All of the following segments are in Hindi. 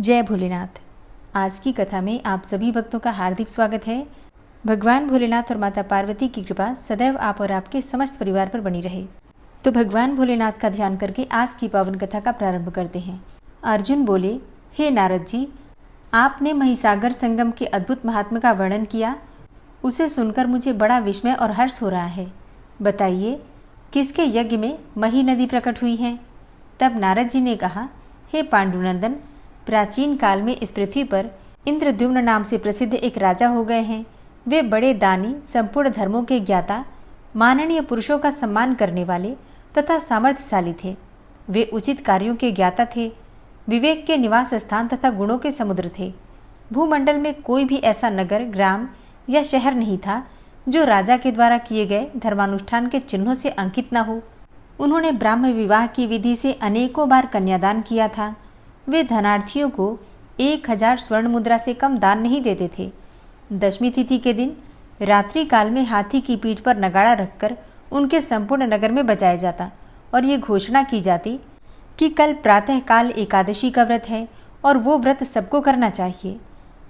जय भोलेनाथ। आज की कथा में आप सभी भक्तों का हार्दिक स्वागत है। भगवान भोलेनाथ और माता पार्वती की कृपा सदैव आप और आपके समस्त परिवार पर बनी रहे। तो भगवान भोलेनाथ का ध्यान करके आज की पावन कथा का प्रारंभ करते हैं। अर्जुन बोले, हे नारद जी, आपने महिसागर संगम के अद्भुत महात्म्य का वर्णन किया। उसे सुनकर मुझे बड़ा विस्मय और हर्ष हो रहा है। बताइए, किसके यज्ञ में मही नदी प्रकट हुई है? तब नारद जी ने कहा, हे पांडुनंदन, प्राचीन काल में इस पृथ्वी पर इंद्रद्युम्न नाम से प्रसिद्ध एक राजा हो गए हैं। वे बड़े दानी, संपूर्ण धर्मों के ज्ञाता, माननीय पुरुषों का सम्मान करने वाले तथा सामर्थ्यशाली थे। वे उचित कार्यों के ज्ञाता थे, विवेक के निवास स्थान तथा गुणों के समुद्र थे। भूमंडल में कोई भी ऐसा नगर, ग्राम या शहर नहीं था जो राजा के द्वारा किए गए धर्मानुष्ठान के चिन्हों से अंकित न हो। उन्होंने ब्राह्म विवाह की विधि से अनेकों बार कन्यादान किया था। वे धनार्थियों को 1000 स्वर्ण मुद्रा से कम दान नहीं देते थे। दशमी तिथि के दिन रात्रि काल में हाथी की पीठ पर नगाड़ा रखकर उनके संपूर्ण नगर में बजाया जाता और ये घोषणा की जाती कि कल प्रातः काल एकादशी का व्रत है और वो व्रत सबको करना चाहिए।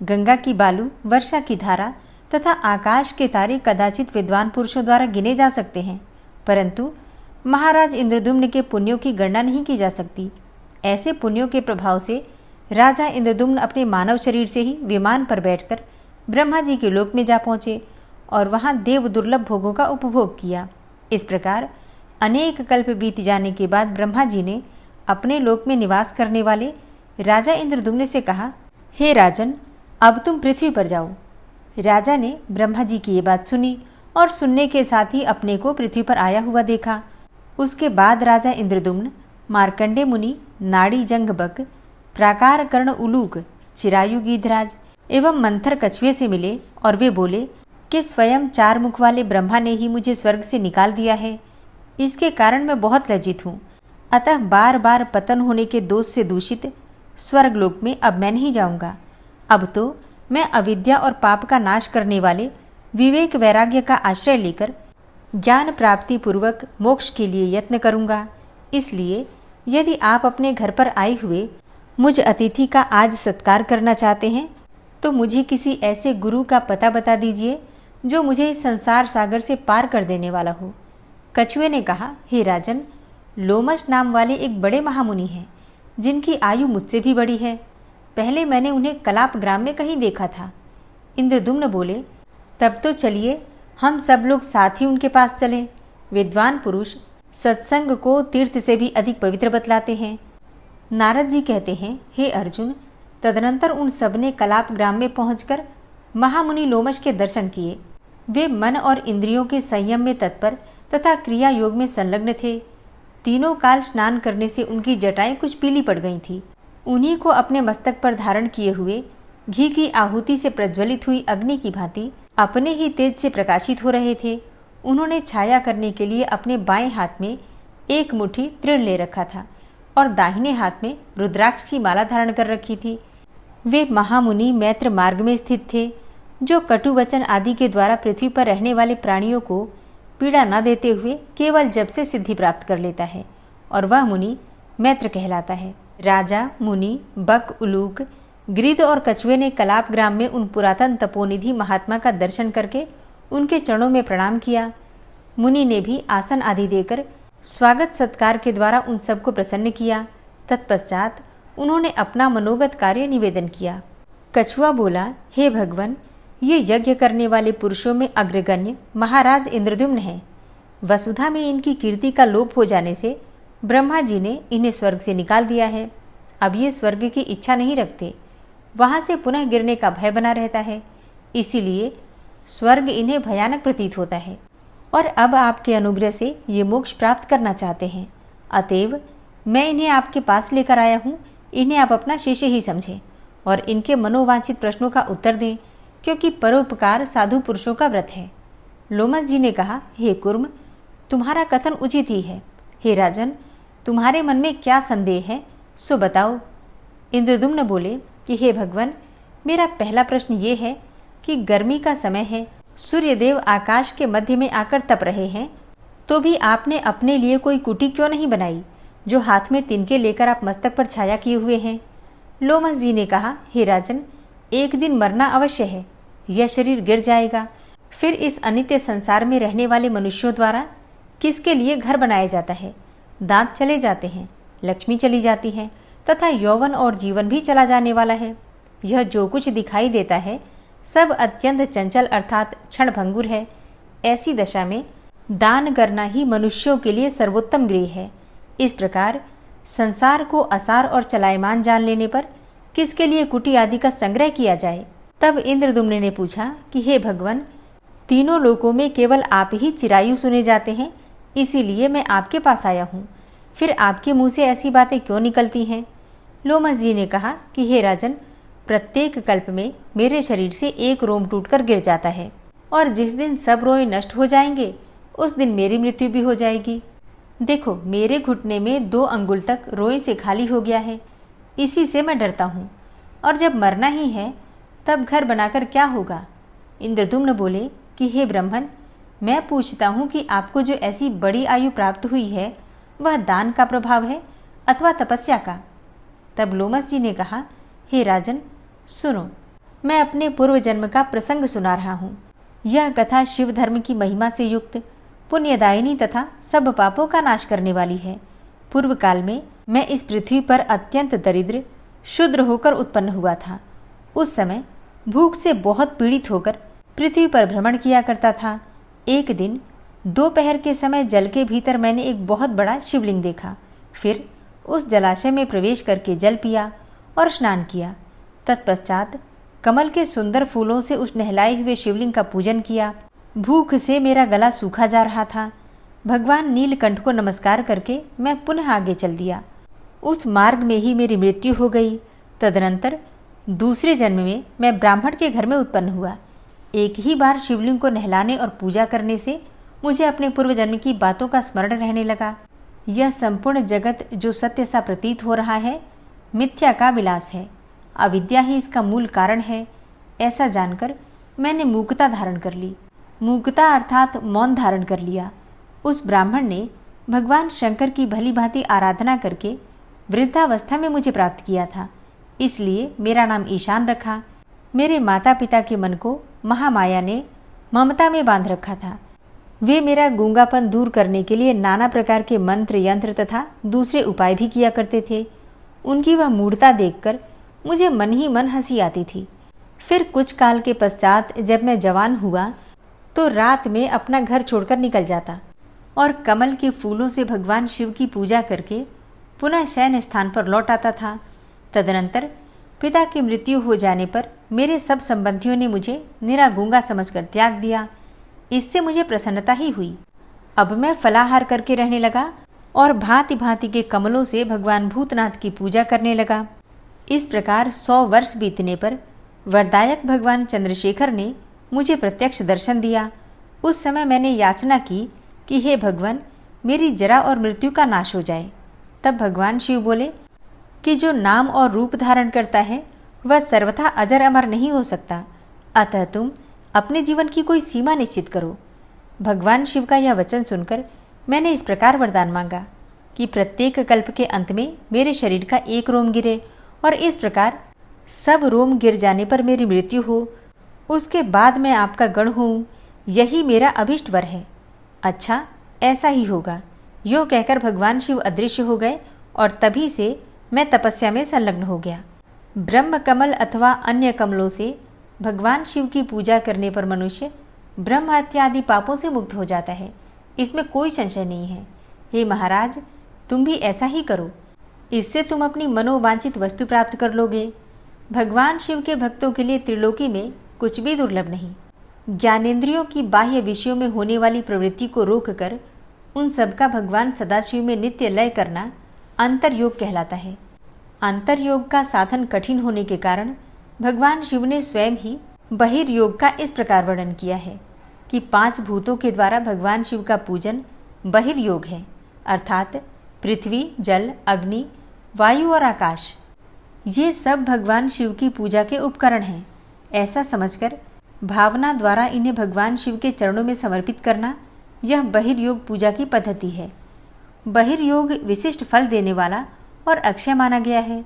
गंगा की बालू, वर्षा की धारा तथा आकाश के तारे कदाचित विद्वान पुरुषों द्वारा गिने जा सकते हैं, परंतु महाराज इंद्रद्युम्न के पुण्यों की गणना नहीं की जा सकती। ऐसे पुण्यों के प्रभाव से राजा इंद्रद्युम्न अपने मानव शरीर से ही विमान पर बैठकर ब्रह्मा जी के लोक में जा पहुँचे और वहाँ देव दुर्लभ भोगों का उपभोग किया। इस प्रकार अनेक कल्प बीत जाने के बाद ब्रह्मा जी ने अपने लोक में निवास करने वाले राजा इंद्रद्युम्न से कहा, हे राजन, अब तुम पृथ्वी पर जाओ। राजा ने ब्रह्मा जी की ये बात सुनी और सुनने के साथ ही अपने को पृथ्वी पर आया हुआ देखा। उसके बाद राजा इंद्रद्युम्न मार्कंडे मुनि, नाड़ी जंगबक, प्राकार कर्ण उलूक, चिरायु गीधराज एवं मंथर कछुए से मिले और वे बोले कि स्वयं 4 मुख वाले ब्रह्मा ने ही मुझे स्वर्ग से निकाल दिया है। इसके कारण मैं बहुत लज्जित हूँ। अतः बार बार पतन होने के दोष से दूषित स्वर्गलोक में अब मैं नहीं जाऊँगा। अब तो मैं अविद्या और पाप का नाश करने वाले विवेक वैराग्य का आश्रय लेकर ज्ञान प्राप्ति पूर्वक मोक्ष के लिए यत्न करूँगा। इसलिए यदि आप अपने घर पर आए हुए मुझ अतिथि का आज सत्कार करना चाहते हैं तो मुझे किसी ऐसे गुरु का पता बता दीजिए जो मुझे इस संसार सागर से पार कर देने वाला हो। कछुए ने कहा, हे राजन, लोमश नाम वाले एक बड़े महामुनि हैं जिनकी आयु मुझसे भी बड़ी है। पहले मैंने उन्हें कलाप ग्राम में कहीं देखा था। इंद्रद्युम्न बोले, तब तो चलिए हम सब लोग साथ ही उनके पास चलें। विद्वान पुरुष सत्संग को तीर्थ से भी अधिक पवित्र बतलाते हैं। नारद जी कहते हैं, हे अर्जुन, तदनंतर उन सब ने कलाप ग्राम में पहुंचकर महामुनि लोमश के दर्शन किए। वे मन और इंद्रियों के संयम में तत्पर तथा क्रिया योग में संलग्न थे। तीनों काल स्नान करने से उनकी जटाएं कुछ पीली पड़ गई थी। उन्हीं को अपने मस्तक पर धारण किए हुए घी की आहुति से प्रज्वलित हुई अग्नि की भांति अपने ही तेज से प्रकाशित हो रहे थे। उन्होंने छाया करने के लिए अपने बाएं हाथ में एक मुट्ठी तृण ले रखा था और दाहिने हाथ में रुद्राक्ष की माला धारण कर रखी थी। वे महामुनि मैत्र मार्ग में स्थित थे, जो कटु वचन आदि के द्वारा पृथ्वी पर रहने वाले प्राणियों को पीड़ा न देते हुए केवल जप से सिद्धि प्राप्त कर लेता है और वह मुनि मैत्र कहलाता है। राजा, मुनि, बक, उलूक, गिरिध और कछुए ने कलाप ग्राम में उन पुरातन तपोनिधि महात्मा का दर्शन करके उनके चरणों में प्रणाम किया। मुनि ने भी आसन आदि देकर स्वागत सत्कार के द्वारा उन सबको प्रसन्न किया। तत्पश्चात उन्होंने अपना मनोगत कार्य निवेदन किया। कछुआ बोला, हे भगवन, ये यज्ञ करने वाले पुरुषों में अग्रगण्य महाराज इंद्रद्युम्न हैं। वसुधा में इनकी कीर्ति का लोप हो जाने से ब्रह्मा जी ने इन्हें स्वर्ग से निकाल दिया है। अब ये स्वर्ग की इच्छा नहीं रखते, वहाँ से पुनः गिरने का भय बना रहता है। इसीलिए स्वर्ग इन्हें भयानक प्रतीत होता है और अब आपके अनुग्रह से ये मोक्ष प्राप्त करना चाहते हैं। अतएव मैं इन्हें आपके पास लेकर आया हूँ। इन्हें आप अपना शिष्य ही समझें और इनके मनोवांछित प्रश्नों का उत्तर दें, क्योंकि परोपकार साधु पुरुषों का व्रत है। लोमश जी ने कहा, हे कुर्म, तुम्हारा कथन उचित ही है। हे राजन, तुम्हारे मन में क्या संदेह है, सो बताओ। इंद्रद्युम्न बोले कि हे भगवान, मेरा पहला प्रश्न ये है कि गर्मी का समय है, सूर्यदेव आकाश के मध्य में आकर तप रहे हैं, तो भी आपने अपने लिए कोई कुटी क्यों नहीं बनाई जो हाथ में तिनके लेकर आप मस्तक पर छाया किए हुए हैं। लोमस जी ने कहा, हे राजन, एक दिन मरना अवश्य है। यह शरीर गिर जाएगा। फिर इस अनित्य संसार में रहने वाले मनुष्यों द्वारा किसके लिए घर बनाया जाता है? दांत चले जाते हैं, लक्ष्मी चली जाती है तथा यौवन और जीवन भी चला जाने वाला है। यह जो कुछ दिखाई देता है सब अत्यंत चंचल अर्थात क्षणभंगुर है। ऐसी दशा में दान करना ही मनुष्यों के लिए सर्वोत्तम गृह है। इस प्रकार संसार को असार और चलायमान जान लेने पर किसके लिए कुटी आदि का संग्रह किया जाए? तब इंद्रदुम्न ने पूछा कि हे भगवान, तीनों लोकों में केवल आप ही चिरायु सुने जाते हैं, इसीलिए मैं आपके पास आया हूँ। फिर आपके मुंह से ऐसी बातें क्यों निकलती हैं? लोमस जी ने कहा कि हे राजन, प्रत्येक कल्प में मेरे शरीर से एक रोम टूटकर गिर जाता है और जिस दिन सब रोए नष्ट हो जाएंगे उस दिन मेरी मृत्यु भी हो जाएगी। देखो, मेरे घुटने में 2 अंगुल तक रोए से खाली हो गया है। इसी से मैं डरता हूँ। और जब मरना ही है तब घर बनाकर क्या होगा? इंद्रदुम्न बोले कि हे ब्राह्मण, मैं पूछता हूँ कि आपको जो ऐसी बड़ी आयु प्राप्त हुई है वह दान का प्रभाव है अथवा तपस्या का? तब लोमस जी ने कहा, हे राजन, सुनो, मैं अपने पूर्व जन्म का प्रसंग सुना रहा हूँ। यह कथा शिव धर्म की महिमा से युक्त, पुण्यदायिनी तथा सब पापों का नाश करने वाली है। पूर्व काल में मैं इस पृथ्वी पर अत्यंत दरिद्र शूद्र होकर उत्पन्न हुआ था। उस समय भूख से बहुत पीड़ित होकर पृथ्वी पर भ्रमण किया करता था। एक दिन दोपहर के समय जल के भीतर मैंने एक बहुत बड़ा शिवलिंग देखा। फिर उस जलाशय में प्रवेश करके जल पिया और स्नान किया। तत्पश्चात कमल के सुंदर फूलों से उस नहलाए हुए शिवलिंग का पूजन किया। भूख से मेरा गला सूखा जा रहा था। भगवान नीलकंठ को नमस्कार करके मैं पुनः आगे चल दिया। उस मार्ग में ही मेरी मृत्यु हो गई। तदनंतर दूसरे जन्म में मैं ब्राह्मण के घर में उत्पन्न हुआ। एक ही बार शिवलिंग को नहलाने और पूजा करने से मुझे अपने पूर्व जन्म की बातों का स्मरण रहने लगा। यह संपूर्ण जगत जो सत्य सा प्रतीत हो रहा है मिथ्या का विलास है। अविद्या ही इसका मूल कारण है। ऐसा जानकर मैंने मूकता धारण कर ली। मूकता अर्थात मौन धारण कर लिया। उस ब्राह्मण ने भगवान शंकर की भली भांति आराधना करके वृद्धावस्था में मुझे प्राप्त किया था, इसलिए मेरा नाम ईशान रखा। मेरे माता पिता के मन को महामाया ने ममता में बांध रखा था। वे मेरा गूंगापन दूर करने के लिए नाना प्रकार के मंत्र यंत्र तथा दूसरे उपाय भी किया करते थे। उनकी वह मूढ़ता देखकर मुझे मन ही मन हंसी आती थी। फिर कुछ काल के पश्चात जब मैं जवान हुआ तो रात में अपना घर छोड़कर निकल जाता और कमल के फूलों से भगवान शिव की पूजा करके पुनः शयन स्थान पर लौट आता था। तदनंतर पिता की मृत्यु हो जाने पर मेरे सब संबंधियों ने मुझे निरा गूंगा समझकर त्याग दिया। इससे मुझे प्रसन्नता ही हुई। अब मैं फलाहार करके रहने लगा और भांति भांति के कमलों से भगवान भूतनाथ की पूजा करने लगा। इस प्रकार 100 वर्ष बीतने पर वरदायक भगवान चंद्रशेखर ने मुझे प्रत्यक्ष दर्शन दिया। उस समय मैंने याचना की कि हे भगवान, मेरी जरा और मृत्यु का नाश हो जाए। तब भगवान शिव बोले कि जो नाम और रूप धारण करता है वह सर्वथा अजर अमर नहीं हो सकता, अतः तुम अपने जीवन की कोई सीमा निश्चित करो। भगवान शिव का यह वचन सुनकर मैंने इस प्रकार वरदान मांगा कि प्रत्येक कल्प के अंत में मेरे शरीर का एक रोम गिरे और इस प्रकार सब रोम गिर जाने पर मेरी मृत्यु हो। उसके बाद मैं आपका गण हूँ, यही मेरा अभिष्ट वर है। अच्छा, ऐसा ही होगा। यो कहकर भगवान शिव अदृश्य हो गए और तभी से मैं तपस्या में संलग्न हो गया। ब्रह्म कमल अथवा अन्य कमलों से भगवान शिव की पूजा करने पर मनुष्य ब्रह्म हत्या आदि पापों से मुक्त हो जाता है, इसमें कोई संशय नहीं है। हे महाराज, तुम भी ऐसा ही करो, इससे तुम अपनी मनोवांछित वस्तु प्राप्त कर लोगे। भगवान शिव के भक्तों के लिए त्रिलोकी में कुछ भी दुर्लभ नहीं। ज्ञानेंद्रियों की बाह्य विषयों में होने वाली प्रवृत्ति को रोककर उन सबका भगवान सदाशिव में नित्य लय करना अंतर्योग कहलाता है। अंतर्योग का साधन कठिन होने के कारण भगवान शिव ने स्वयं ही बहिर्योग का इस प्रकार वर्णन किया है कि 5 भूतों के द्वारा भगवान शिव का पूजन बहिर्योग है, अर्थात पृथ्वी, जल, अग्नि, वायु और आकाश। ये सब भगवान शिव की पूजा के उपकरण हैं। ऐसा समझकर भावना द्वारा इन्हें भगवान शिव के चरणों में समर्पित करना, यह बहिर्योग पूजा की पद्धति है। बहिर्योग विशिष्ट फल देने वाला और अक्षय माना गया है।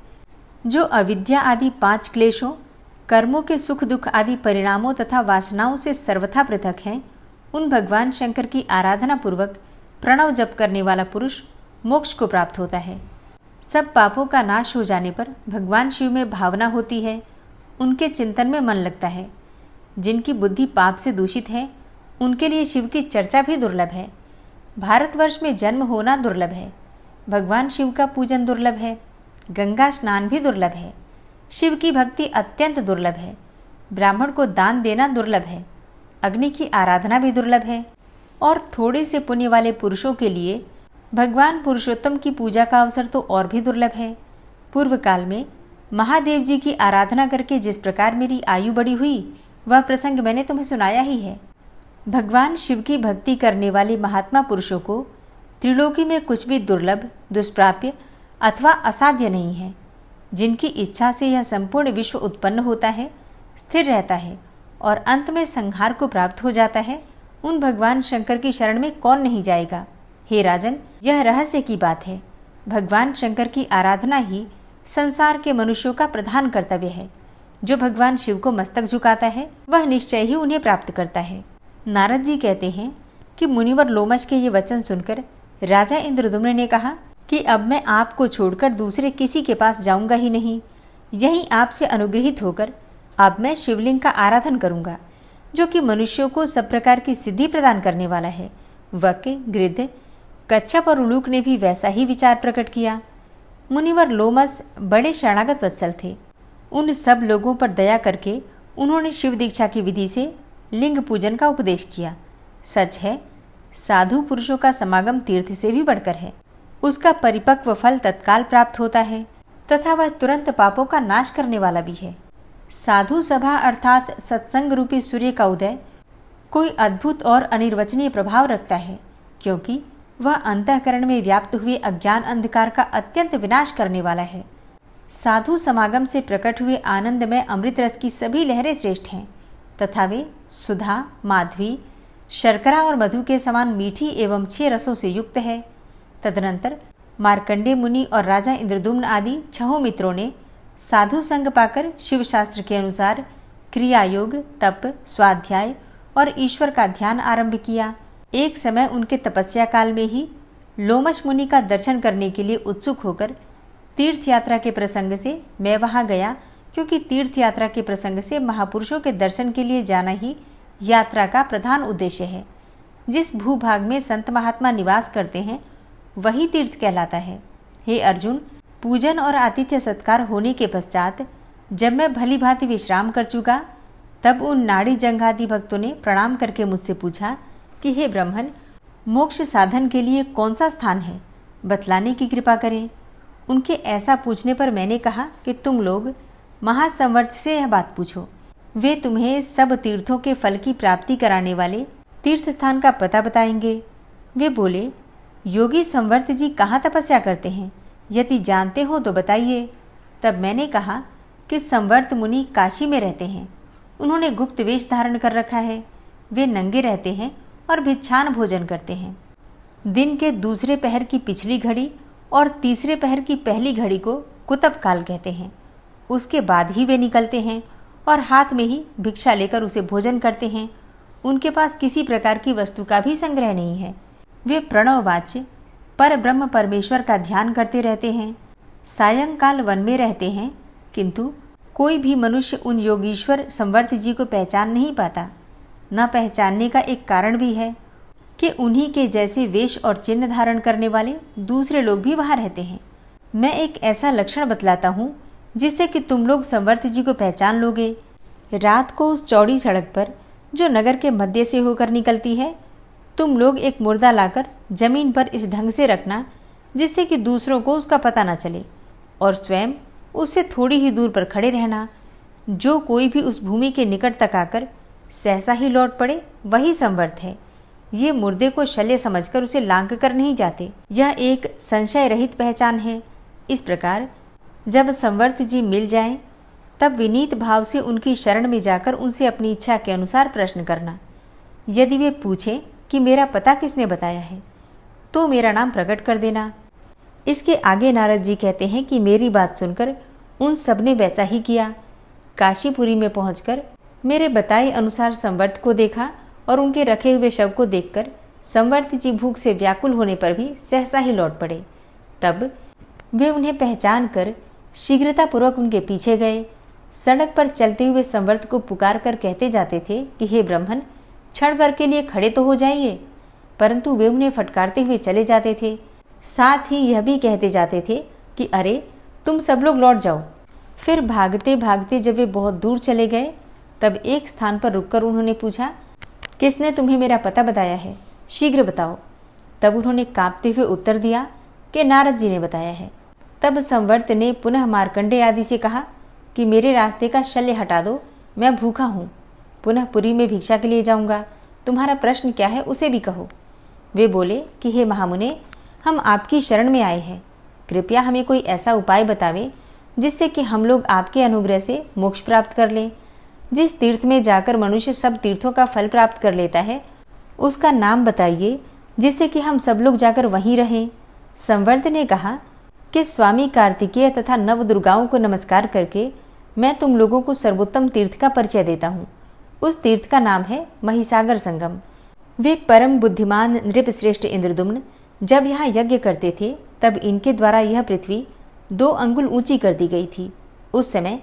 जो अविद्या आदि 5 क्लेशों, कर्मों के सुख दुख आदि परिणामों तथा वासनाओं से सर्वथा पृथक हैं, उन भगवान शंकर की आराधना पूर्वक प्रणव जप करने वाला पुरुष मोक्ष को प्राप्त होता है। सब पापों का नाश हो जाने पर भगवान शिव में भावना होती है, उनके चिंतन में मन लगता है। जिनकी बुद्धि पाप से दूषित है, उनके लिए शिव की चर्चा भी दुर्लभ है। भारतवर्ष में जन्म होना दुर्लभ है, भगवान शिव का पूजन दुर्लभ है, गंगा स्नान भी दुर्लभ है, शिव की भक्ति अत्यंत दुर्लभ है, ब्राह्मण को दान देना दुर्लभ है, अग्नि की आराधना भी दुर्लभ है, और थोड़े से पुण्य वाले पुरुषों के लिए भगवान पुरुषोत्तम की पूजा का अवसर तो और भी दुर्लभ है। पूर्व काल में महादेव जी की आराधना करके जिस प्रकार मेरी आयु बड़ी हुई, वह प्रसंग मैंने तुम्हें सुनाया ही है। भगवान शिव की भक्ति करने वाले महात्मा पुरुषों को त्रिलोकी में कुछ भी दुर्लभ, दुष्प्राप्य अथवा असाध्य नहीं है। जिनकी इच्छा से यह संपूर्ण विश्व उत्पन्न होता है, स्थिर रहता है और अंत में संहार को प्राप्त हो जाता है, उन भगवान शंकर की शरण में कौन नहीं जाएगा। हे राजन, यह रहस्य की बात है। भगवान शंकर की आराधना ही संसार के मनुष्यों का प्रधान कर्तव्य है। जो भगवान शिव को मस्तक झुकाता है, वह निश्चय ही उन्हें प्राप्त करता है। नारद जी कहते हैं कि मुनिवर लोमश के ये वचन सुनकर राजा इंद्रद्युम्न ने कहा कि अब मैं आपको छोड़कर दूसरे किसी के पास जाऊंगा ही नहीं। यही आपसे अनुग्रहित होकर अब मैं शिवलिंग का आराधन करूंगा, जो कि मनुष्यों को सब प्रकार की सिद्धि प्रदान करने वाला है। वक, गृध्र, कच्छप और उलूक ने भी वैसा ही विचार प्रकट किया। मुनिवर लोमस बड़े शरणागत वत्सल थे। उन सब लोगों पर दया करके उन्होंने शिव दीक्षा की विधि से लिंग पूजन का उपदेश किया। सच है, साधु पुरुषों का समागम तीर्थ से भी बढ़कर है। उसका परिपक्व फल तत्काल प्राप्त होता है तथा वह तुरंत पापों का नाश करने वाला भी है। साधु सभा अर्थात सत्संग रूपी सूर्य का उदय कोई अद्भुत और अनिर्वचनीय प्रभाव रखता है, क्योंकि वह अंतःकरण में व्याप्त हुए अज्ञान अंधकार का अत्यंत विनाश करने वाला है। साधु समागम से प्रकट हुए आनंद में अमृत रस की सभी लहरें श्रेष्ठ हैं तथा वे सुधा, माधवी, शर्करा और मधु के समान मीठी एवं 6 रसों से युक्त है। तदनंतर मार्कंडे मुनि और राजा इंद्रद्युम्न आदि 6 मित्रों ने साधु संग पाकर शिव शास्त्र के अनुसार क्रिया योग, तप, स्वाध्याय और ईश्वर का ध्यान आरंभ किया। एक समय उनके तपस्या काल में ही लोमश मुनि का दर्शन करने के लिए उत्सुक होकर तीर्थ यात्रा के प्रसंग से मैं वहां गया, क्योंकि तीर्थ यात्रा के प्रसंग से महापुरुषों के दर्शन के लिए जाना ही यात्रा का प्रधान उद्देश्य है। जिस भूभाग में संत महात्मा निवास करते हैं, वही तीर्थ कहलाता है। हे अर्जुन, पूजन और आतिथ्य सत्कार होने के पश्चात जब मैं भली भांति विश्राम कर चुका, तब उन नाड़ी जंघादि भक्तों ने प्रणाम करके मुझसे पूछा कि हे ब्राह्मण, मोक्ष साधन के लिए कौन सा स्थान है, बतलाने की कृपा करें। उनके ऐसा पूछने पर मैंने कहा कि तुम लोग महासंवर्त से यह बात पूछो, वे तुम्हें सब तीर्थों के फल की प्राप्ति कराने वाले तीर्थ स्थान का पता बताएंगे। वे बोले, योगी संवर्त जी कहाँ तपस्या करते हैं, यदि जानते हो तो बताइए। तब मैंने कहा कि संवर्त मुनि काशी में रहते हैं। उन्होंने गुप्त वेश धारण कर रखा है। वे नंगे रहते हैं और भिक्षान भोजन करते हैं। दिन के दूसरे पहर की पिछली घड़ी और तीसरे पहर की पहली घड़ी को कुतब काल कहते हैं। उसके बाद ही वे निकलते हैं और हाथ में ही भिक्षा लेकर उसे भोजन करते हैं। उनके पास किसी प्रकार की वस्तु का भी संग्रह नहीं है। वे प्रणववाच्य पर ब्रह्म परमेश्वर का ध्यान करते रहते हैं। सायंकाल वन में रहते हैं, किंतु कोई भी मनुष्य उन योगीश्वर संवर्त जी को पहचान नहीं पाता। न पहचानने का एक कारण भी है कि उन्हीं के जैसे वेश और चिन्ह धारण करने वाले दूसरे लोग भी वहाँ रहते हैं। मैं एक ऐसा लक्षण बतलाता हूँ जिससे कि तुम लोग संवर्त जी को पहचान लोगे। रात को उस चौड़ी सड़क पर जो नगर के मध्य से होकर निकलती है, तुम लोग एक मुर्दा लाकर जमीन पर इस ढंग से रखना जिससे कि दूसरों को उसका पता न चले, और स्वयं उससे थोड़ी ही दूर पर खड़े रहना। जो कोई भी उस भूमि के निकट तक आकर सहसा ही लौट पड़े, वही संवर्त है। ये मुर्दे को शल्य समझकर उसे लांघ कर नहीं जाते। यह एक संशय रहित पहचान है। इस प्रकार जब संवर्त जी मिल जाएं, तब विनीत भाव से उनकी शरण में जाकर उनसे अपनी इच्छा के अनुसार प्रश्न करना। यदि वे पूछें कि मेरा पता किसने बताया है, तो मेरा नाम प्रकट कर देना। इसके आगे नारद जी कहते हैं कि मेरी बात सुनकर उन सब ने वैसा ही किया। काशीपुरी में पहुंचकर मेरे बताए अनुसार संवर्त को देखा और उनके रखे हुए शव को देखकर संवर्त जी भूख से व्याकुल होने पर भी सहसा ही लौट पड़े। तब वे उन्हें पहचान कर शीघ्रतापूर्वक उनके पीछे गए। सड़क पर चलते हुए संवर्त को पुकार कर कहते जाते थे कि हे ब्राह्मण, क्षण भर के लिए खड़े तो हो जाइए, परंतु वे उन्हें फटकारते हुए चले जाते थे। साथ ही यह भी कहते जाते थे कि अरे तुम सब लोग लौट जाओ। फिर भागते भागते जब वे बहुत दूर चले गए तब एक स्थान पर रुककर उन्होंने पूछा, किसने तुम्हें मेरा पता बताया है, शीघ्र बताओ। तब उन्होंने कांपते हुए उत्तर दिया कि नारद जी ने बताया है। तब संवर्त ने पुनः मार्कंडेय आदि से कहा कि मेरे रास्ते का शल्य हटा दो, मैं भूखा हूँ, पुनः पुरी में भिक्षा के लिए जाऊँगा, तुम्हारा प्रश्न क्या है उसे भी कहो। वे बोले कि हे महामुने, हम आपकी शरण में आए हैं, कृपया हमें कोई ऐसा उपाय बतावें जिससे कि हम लोग आपके अनुग्रह से मोक्ष प्राप्त कर लें। जिस तीर्थ में जाकर मनुष्य सब तीर्थों का फल प्राप्त कर लेता है, उसका नाम बताइए जिससे कि हम सब लोग जाकर वहीं रहें। संवर्त ने कहा कि स्वामी कार्तिकेय तथा नवदुर्गाओं को नमस्कार करके मैं तुम लोगों को सर्वोत्तम तीर्थ का परिचय देता हूँ। उस तीर्थ का नाम है महिसागर संगम। वे परम बुद्धिमान नृपश्रेष्ठ इंद्रदुम्न जब यहाँ यज्ञ करते थे तब इनके द्वारा यह पृथ्वी 2 अंगुल ऊंची कर दी गई थी। उस समय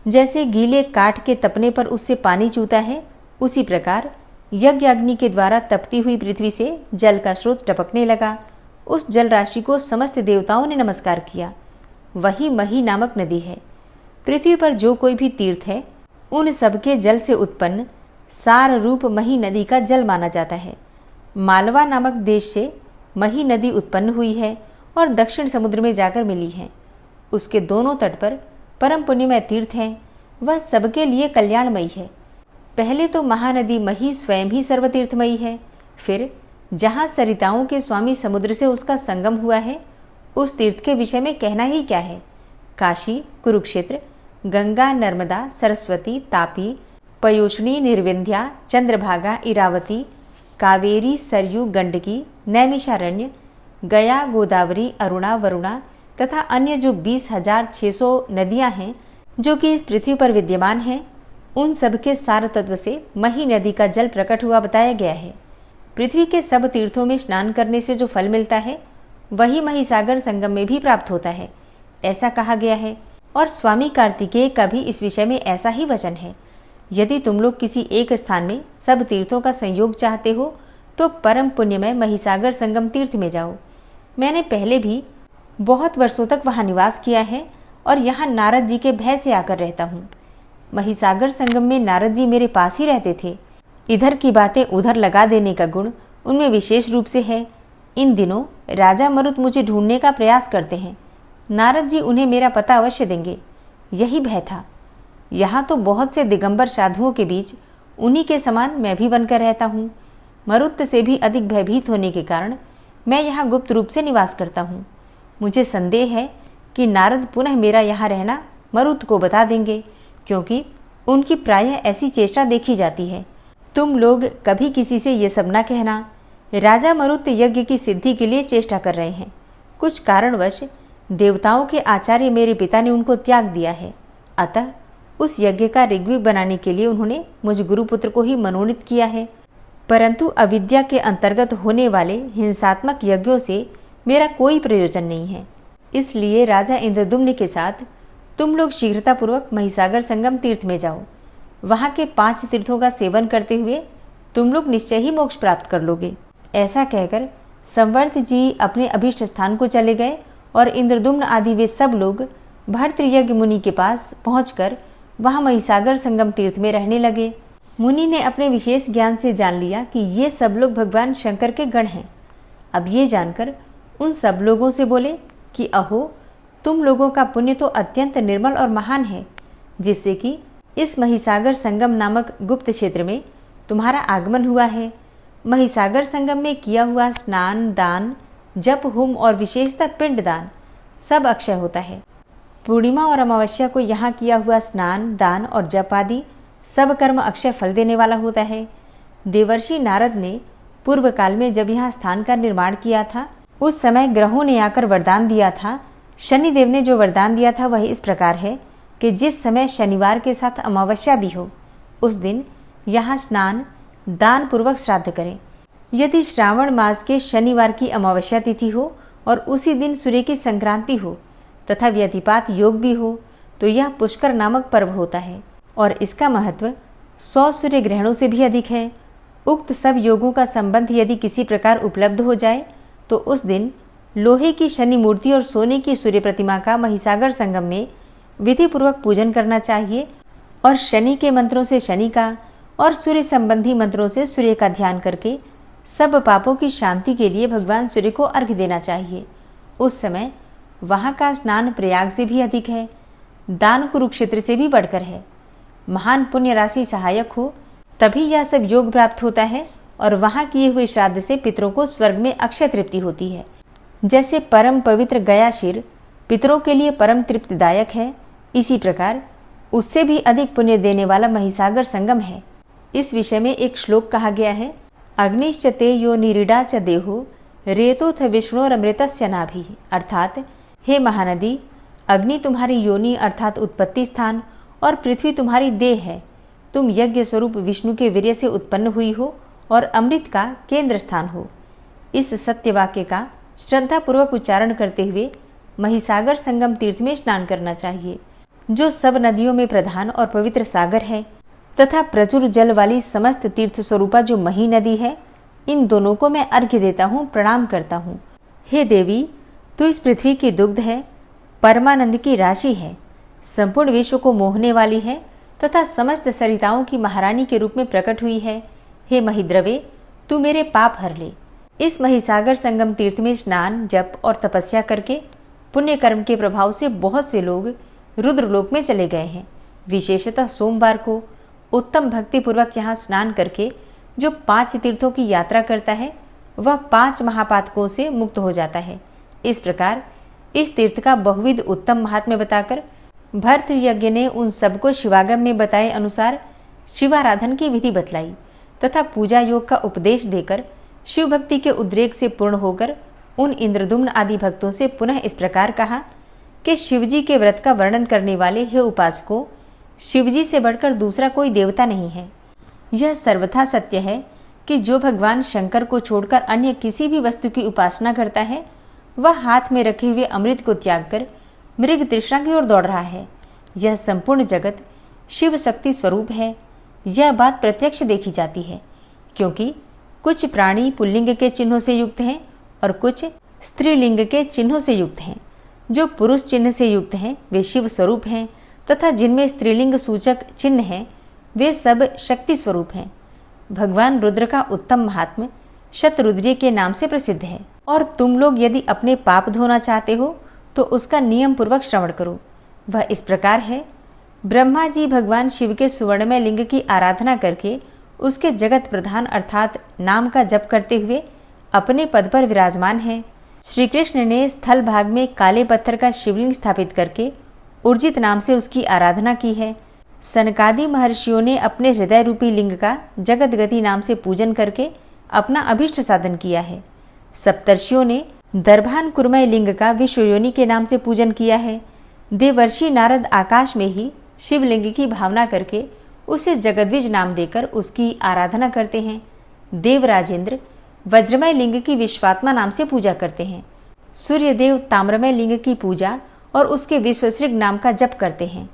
जैसे गीले काठ के तपने पर उससे पानी चूता है, उसी प्रकार यज्ञ अग्नि के द्वारा तपती हुई पृथ्वी से जल का स्रोत टपकने लगा। उस जल राशि को समस्त देवताओं ने नमस्कार किया। वही मही नामक नदी है। पृथ्वी पर जो कोई भी तीर्थ है, उन सबके जल से उत्पन्न सार रूप मही नदी का जल माना जाता है। मालवा नामक देश से मही नदी उत्पन्न हुई है और दक्षिण समुद्र में जाकर मिली है। उसके दोनों तट पर परम पुण्यमय तीर्थ हैं। वह सबके लिए कल्याणमयी है। पहले तो महानदी मही स्वयं ही सर्वतीर्थमयी है। फिर जहाँ सरिताओं के स्वामी समुद्र से उसका संगम हुआ है, उस तीर्थ के विषय में कहना ही क्या है। काशी, कुरुक्षेत्र, गंगा, नर्मदा, सरस्वती, तापी, पयोष्णी, निर्विंध्या, चंद्रभागा, इरावती, कावेरी, सरयू, गंडकी, नैमिषारण्य, गया, गोदावरी, अरुणा, वरुणा तथा अन्य जो 20,600 नदियां हैं जो कि इस पृथ्वी पर विद्यमान हैं, उन सब के सार तत्व से मही नदी का जल प्रकट हुआ बताया गया है। पृथ्वी के सब तीर्थों में स्नान करने से जो फल मिलता है, वही महिसागर संगम में भी प्राप्त होता है, ऐसा कहा गया है। और स्वामी कार्तिकेय का भी इस विषय में ऐसा ही वचन है। यदि तुम लोग किसी एक स्थान में सब तीर्थों का संयोग चाहते हो तो परम पुण्यमय महिसागर संगम तीर्थ में जाओ। मैंने पहले भी बहुत वर्षों तक वहाँ निवास किया है और यहाँ नारद जी के भय से आकर रहता हूँ। महिसागर संगम में नारद जी मेरे पास ही रहते थे। इधर की बातें उधर लगा देने का गुण उनमें विशेष रूप से है। इन दिनों राजा मरुत मुझे ढूंढने का प्रयास करते हैं। नारद जी उन्हें मेरा पता अवश्य देंगे, यही भय था। यहाँ तो बहुत से दिगंबर साधुओं के बीच उन्हीं के समान मैं भी बनकर रहता हूँ। मरुत से भी अधिक भयभीत होने के कारण मैं यहाँ गुप्त रूप से निवास करता हूँ। मुझे संदेह है कि नारद पुनः मेरा यहाँ रहना मरुत को बता देंगे, क्योंकि उनकी प्रायः ऐसी चेष्टा देखी जाती है। तुम लोग कभी किसी से ये सब न कहना। राजा मरुत यज्ञ की सिद्धि के लिए चेष्टा कर रहे हैं। कुछ कारणवश देवताओं के आचार्य मेरे पिता ने उनको त्याग दिया है। अतः उस यज्ञ का ऋग्वेद बनाने के लिए उन्होंने मुझ गुरुपुत्र को ही मनोनीत किया है। परंतु अविद्या के अंतर्गत होने वाले हिंसात्मक यज्ञों से मेरा कोई प्रयोजन नहीं है। इसलिए राजा इंद्रदुम्न के साथ तुम लोग शीघ्रतापूर्वक महिसागर संगम तीर्थ में जाओ। वहाँ के 5 तीर्थों का सेवन करते हुए तुम लोग निश्चय ही मोक्ष प्राप्त कर लोगे। ऐसा कहकर संवर्त जी अपने अभीष्ट स्थान को चले गए और इंद्रदुम्न आदि वे सब लोग भर्तृयज्ञ मुनि के पास पहुंचकर वहां महिसागर संगम तीर्थ में रहने लगे। मुनि ने अपने विशेष ज्ञान से जान लिया कि ये सब लोग भगवान शंकर के गण हैं। अब ये जानकर उन सब लोगों से बोले कि अहो, तुम लोगों का पुण्य तो अत्यंत निर्मल और महान है, जिससे कि इस महिसागर संगम नामक गुप्त क्षेत्र में तुम्हारा आगमन हुआ है। महिसागर संगम में किया हुआ स्नान, दान, जप, होम और विशेषतः पिंड दान सब अक्षय होता है। पूर्णिमा और अमावस्या को यहाँ किया हुआ स्नान, दान और जप आदि सब कर्म अक्षय फल देने वाला होता है। देवर्षि नारद ने पूर्व काल में जब यहाँ स्थान का निर्माण किया था, उस समय ग्रहों ने आकर वरदान दिया था, शनिदेव ने जो वरदान दिया था वह इस प्रकार है कि जिस समय शनिवार के साथ अमावस्या भी हो उस दिन यहाँ स्नान दान पूर्वक श्राद्ध करें। यदि श्रावण मास के शनिवार की अमावस्या तिथि हो और उसी दिन सूर्य की संक्रांति हो तथा व्यतिपात योग भी हो तो यह पुष्कर नामक पर्व होता है और इसका महत्व 100 सूर्य ग्रहणों से भी अधिक है। उक्त सब योगों का संबंध यदि किसी प्रकार उपलब्ध हो जाए तो उस दिन लोहे की शनि मूर्ति और सोने की सूर्य प्रतिमा का महिसागर संगम में विधिपूर्वक पूजन करना चाहिए और शनि के मंत्रों से शनि का और सूर्य संबंधी मंत्रों से सूर्य का ध्यान करके सब पापों की शांति के लिए भगवान सूर्य को अर्घ्य देना चाहिए। उस समय वहाँ का स्नान प्रयाग से भी अधिक है, दान कुरुक्षेत्र से भी बढ़कर है। महान पुण्य राशि सहायक हो तभी यह सब योग प्राप्त होता है और वहाँ किए हुए श्राद्ध से पितरों को स्वर्ग में अक्षय तृप्ति होती है। जैसे परम पवित्र गया शिर पितरों के लिए परम तृप्तिदायक है, इसी प्रकार उससे भी अधिक पुण्य देने वाला महिसागर संगम है। इस विषय में एक श्लोक कहा गया है, अग्निश्च ते यो निरीडा च देहो रेतोथ विष्णोरमृतस्य नाभि। अर्थात हे महानदी, अग्नि तुम्हारी योनि अर्थात उत्पत्ति स्थान और पृथ्वी तुम्हारी देह है। तुम यज्ञ स्वरूप विष्णु के वीर्य से उत्पन्न हुई हो और अमृत का केंद्र स्थान हो। इस सत्य वाक्य का श्रद्धापूर्वक उच्चारण करते हुए महिसागर संगम तीर्थ में स्नान करना चाहिए, जो सब नदियों में प्रधान और पवित्र सागर है तथा प्रचुर जल वाली समस्त तीर्थ स्वरूपा जो मही नदी है। इन दोनों को मैं अर्घ्य देता हूँ, प्रणाम करता हूँ। हे देवी, तू इस पृथ्वी की दुग्ध है, परमानंद की राशि है, संपूर्ण विश्व को मोहने वाली है तथा समस्त सरिताओं की महारानी के रूप में प्रकट हुई है। हे महिद्रवे, तू मेरे पाप हर ले। इस महिसागर संगम तीर्थ में स्नान जप और तपस्या करके पुण्य कर्म के प्रभाव से बहुत से लोग रुद्रलोक में चले गए हैं। विशेषतः सोमवार को उत्तम भक्ति पूर्वक यहाँ स्नान करके जो 5 तीर्थों की यात्रा करता है वह 5 महापातकों से मुक्त हो जाता है। इस प्रकार इस तीर्थ का बहुविध उत्तम महात्म्य बताकर भरत यज्ञ ने उन सबको शिवागम में बताए अनुसार शिवाराधन की विधि बतलाई तथा पूजा योग का उपदेश देकर शिव भक्ति के उद्रेक से पूर्ण होकर उन इंद्रदुम्न आदि भक्तों से पुनः इस प्रकार कहा कि शिवजी के व्रत का वर्णन करने वाले हे उपासकों, शिवजी से बढ़कर दूसरा कोई देवता नहीं है। यह सर्वथा सत्य है कि जो भगवान शंकर को छोड़कर अन्य किसी भी वस्तु की उपासना करता है वह हाथ में रखे हुए अमृत को त्याग कर मृग तृष्णा की ओर दौड़ रहा है। यह संपूर्ण जगत शिव शक्ति स्वरूप है। यह बात प्रत्यक्ष देखी जाती है, क्योंकि कुछ प्राणी पुल्लिंग के चिन्हों से युक्त हैं और कुछ स्त्रीलिंग के चिन्हों से युक्त हैं। जो पुरुष चिन्ह से युक्त हैं वे शिव स्वरूप हैं तथा जिनमें स्त्रीलिंग सूचक चिन्ह हैं वे सब शक्ति स्वरूप हैं। भगवान रुद्र का उत्तम महात्म्य शतरुद्रीय के नाम से प्रसिद्ध है और तुम लोग यदि अपने पाप धोना चाहते हो तो उसका नियम पूर्वक श्रवण करो। वह इस प्रकार है, ब्रह्मा जी भगवान शिव के सुवर्णमय लिंग की आराधना करके उसके जगत प्रधान अर्थात नाम का जप करते हुए अपने पद पर विराजमान है। श्री कृष्ण ने स्थल भाग में काले पत्थर का शिवलिंग स्थापित करके उर्जित नाम से उसकी आराधना की है। सनकादि महर्षियों ने अपने हृदय रूपी लिंग का जगतगति नाम से पूजन करके अपना अभिष्ट साधन किया है। सप्तर्षियों ने दर्भान कुरमय लिंग का विश्वयोनि के नाम से पूजन किया है। देवर्षि नारद आकाश में ही शिवलिंग की भावना करके उसे जगद्विज नाम देकर उसकी आराधना करते हैं। देवराजेंद्र वज्रमय लिंग की विश्वात्मा नाम से पूजा करते हैं। सूर्यदेव ताम्रमय लिंग की पूजा और उसके विश्वसृग नाम का जप करते हैं।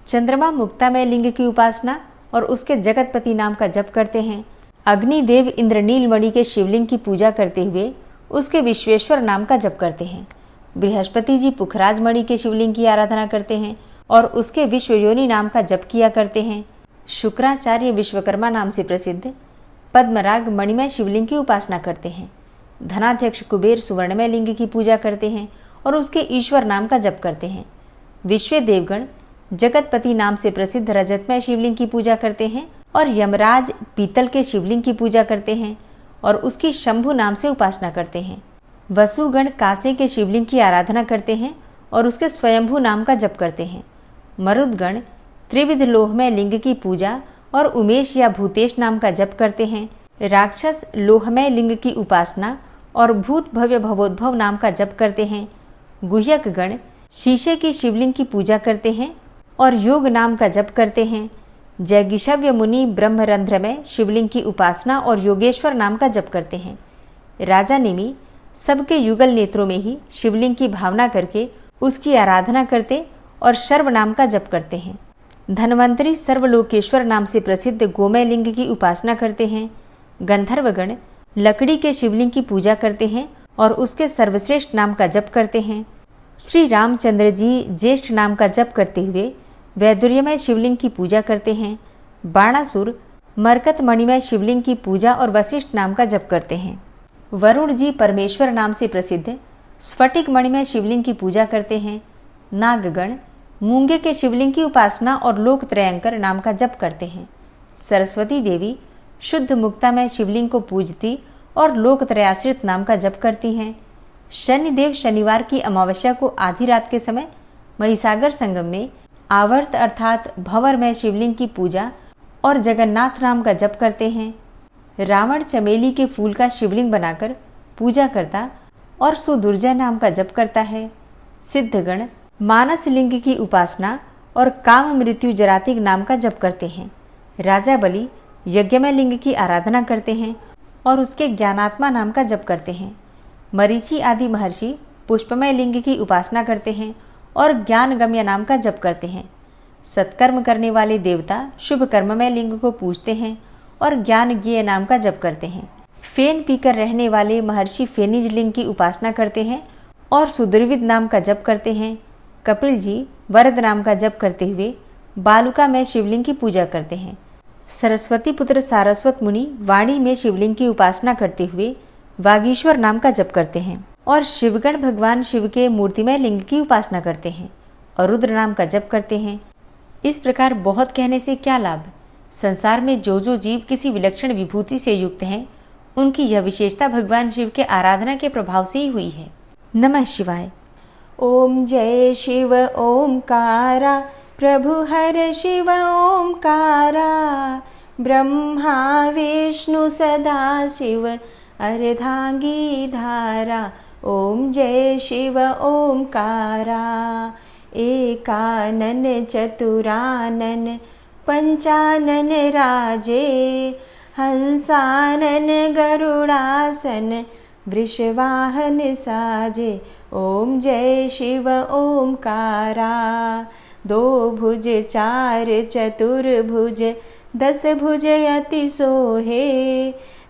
चंद्रमा मुक्तामय लिंग की उपासना और उसके जगतपति नाम का जप करते हैं। अग्निदेव इंद्रनील मणि के शिवलिंग की पूजा करते हुए उसके विश्वेश्वर नाम का जप करते हैं। बृहस्पति जी पुखराज मणि के शिवलिंग की आराधना करते हैं और उसके विश्वयोनि नाम का जप किया करते हैं। शुक्राचार्य विश्वकर्मा नाम से प्रसिद्ध पद्मराग मणिमय शिवलिंग की उपासना करते हैं। धनाध्यक्ष कुबेर सुवर्णमय लिंग की पूजा करते हैं और उसके ईश्वर नाम का जप करते हैं। विश्व देवगण जगतपति नाम से प्रसिद्ध रजतमय शिवलिंग की पूजा करते हैं और यमराज पीतल के शिवलिंग की पूजा करते हैं और उसकी शंभु नाम से उपासना करते हैं। वसुगण कांसे के शिवलिंग की आराधना करते हैं और उसके स्वयंभू नाम का जप करते हैं। मरुदगण त्रिविध लोहमय लिंग की पूजा और उमेश या भूतेश नाम का जप करते हैं। राक्षस लोहमय लिंग की उपासना और भूत भव्य भवोद्भव नाम का जप करते हैं। गुह्यक गण शीशे की शिवलिंग की पूजा करते हैं और योग नाम का जप करते हैं। जैगिषव्य मुनि ब्रह्मरंध्र में शिवलिंग की उपासना और योगेश्वर नाम का जप करते हैं। राजा निमि सबके युगल नेत्रों में ही शिवलिंग की भावना करके उसकी आराधना करते और सर्व नाम का जप करते हैं। धन्वंतरी सर्वलोकेश्वर नाम से प्रसिद्ध गोमय लिंग की उपासना करते हैं। गंधर्वगण लकड़ी के शिवलिंग की पूजा करते हैं और उसके सर्वश्रेष्ठ नाम का जप करते हैं। श्री रामचंद्र जी ज्येष्ठ नाम का जप करते हुए वैदुर्यमय शिवलिंग की पूजा करते हैं। बाणासुर मरकत मणिमय शिवलिंग की पूजा और वशिष्ठ नाम का जप करते हैं। वरुण जी परमेश्वर नाम से प्रसिद्ध स्फटिक मणिमय शिवलिंग की पूजा करते हैं। नागगण मूंगे के शिवलिंग की उपासना और लोकत्रयंकर नाम का जप करते हैं। सरस्वती देवी शुद्ध मुक्तामय शिवलिंग को पूजती और लोकत्रयाश्रित नाम का जप करती हैं। शनिदेव शनिवार की अमावस्या को आधी रात के समय महिसागर संगम में आवर्त अर्थात भंवरमय शिवलिंग की पूजा और जगन्नाथ नाम का जप करते हैं। रावण चमेली के फूल का शिवलिंग बनाकर पूजा करता और सुदुर्जय नाम का जप करता है। सिद्धगण मानस लिंग की उपासना और काम मृत्यु जरातिक नाम का जप करते हैं। राजा बलि यज्ञमय लिंग की आराधना करते हैं और उसके ज्ञानात्मा नाम का जप करते हैं। मरीचि आदि महर्षि पुष्पमय लिंग की उपासना करते हैं और ज्ञानगम्य नाम का जप करते हैं। सत्कर्म करने वाले देवता शुभ कर्ममय लिंग को पूजते हैं और ज्ञानज्ञेय नाम का जप करते हैं। फेन पीकर रहने वाले महर्षि फेनिज लिंग की उपासना करते हैं और सुदुर्विद नाम का जप करते हैं। कपिल जी वरद नाम का जप करते हुए बालुका में शिवलिंग की पूजा करते हैं। सरस्वती पुत्र सारस्वत मुनि वाणी में शिवलिंग की उपासना करते हुए वागीश्वर नाम का जप करते हैं और शिवगण भगवान शिव के मूर्तिमय लिंग की उपासना करते हैं और रुद्र नाम का जप करते हैं। इस प्रकार बहुत कहने से क्या लाभ। संसार में जो जो जीव किसी विलक्षण विभूति से युक्त हैं, उनकी यह विशेषता भगवान शिव के आराधना के प्रभाव से ही हुई है। नमः शिवाय। ओम जय शिव ओमकारा प्रभु हर शिव ओमकारा ब्रह्मा विष्णु सदा शिव अर्धांगी धारा। ओम जय शिव ओमकारा एकानन चतुरानन पंचानन राजे हंसानन गरुड़ासन वृषवाहन साजे। ओम जय शिव ओमकारा दो भुज चार चतुर्भुज दस भुज अति सोहे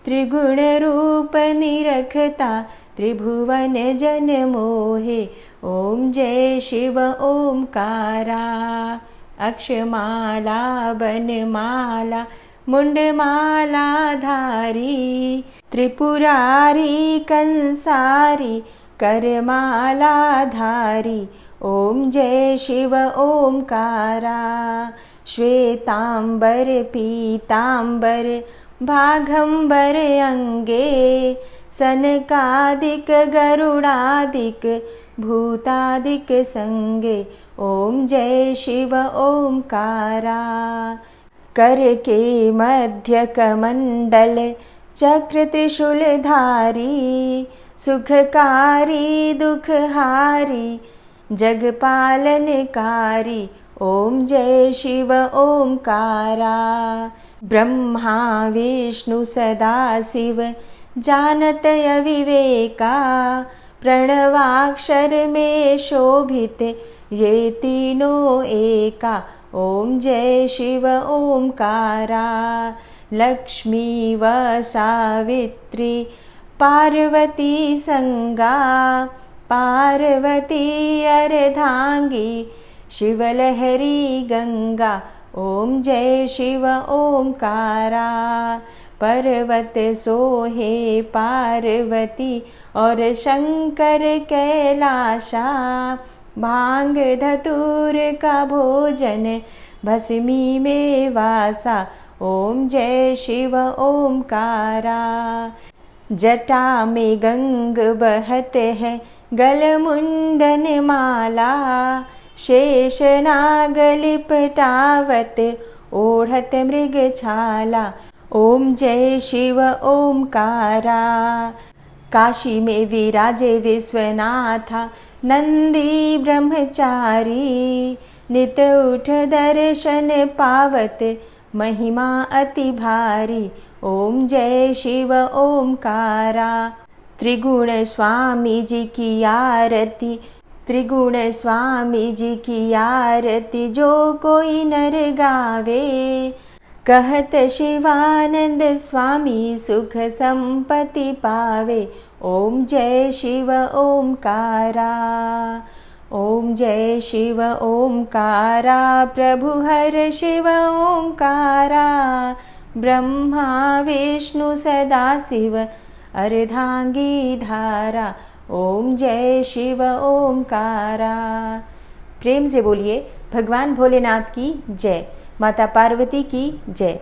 त्रिगुण रूप निरखता त्रिभुवन जन मोहे। ओम जय शिव ओमकारा अक्षमाला बनमाला मुंडमाला धारी त्रिपुरारी कंसारी करमाला धारी। ओम जय शिव ओमकारा श्वेतांबर पीतांबर भागंबर अंगे सनकादिक गरुड़ादिक भूतादिक संगे। ओम जय शिव ओमकारा कर के मध्य कमंडल चक्र त्रिशूलधारी सुखकारी दुखहारी जगपालनकारी। ओम जय शिव ओमकारा ब्रह्मा विष्णु सदा शिव जानत अविवेका प्रणवाक्षर में शोभित ये तीनों एका। ओम जय शिव ओमकारा लक्ष्मी व सावित्री पार्वती संगा पार्वती अर्धांगी शिवलहरी गंगा। ओम जय शिव ओमकारा पर्वत सोहे पार्वती और शंकर कैलाशा भांग धतूर का भोजन भस्मी में वासा। ओम जय शिव ओमकारा जटा में गंग बहत है गल मुंडन माला शेष नाग लिपटावत ओढ़त मृग छाला। ओम जय शिव ओमकारा काशी में विराजे विश्वनाथा नंदी ब्रह्मचारी, नित उठ दर्शन पावत महिमा अति भारी। ओम जय शिव ओमकारा। त्रिगुण स्वामी जी की आरती, त्रिगुण स्वामी जी की आरती, जो कोई नर गावे। कहत शिवानंद स्वामी सुख संपत्ति पावे। ओम जय शिव ओमकारा। ओम जय शिव ओमकारा। प्रभु हर शिव ओमकारा। ब्रह्मा विष्णु सदा शिव अर्धांगी धारा। ओम जय शिव ओमकारा। प्रेम से बोलिए भगवान भोलेनाथ की जय, माता पार्वती की जय।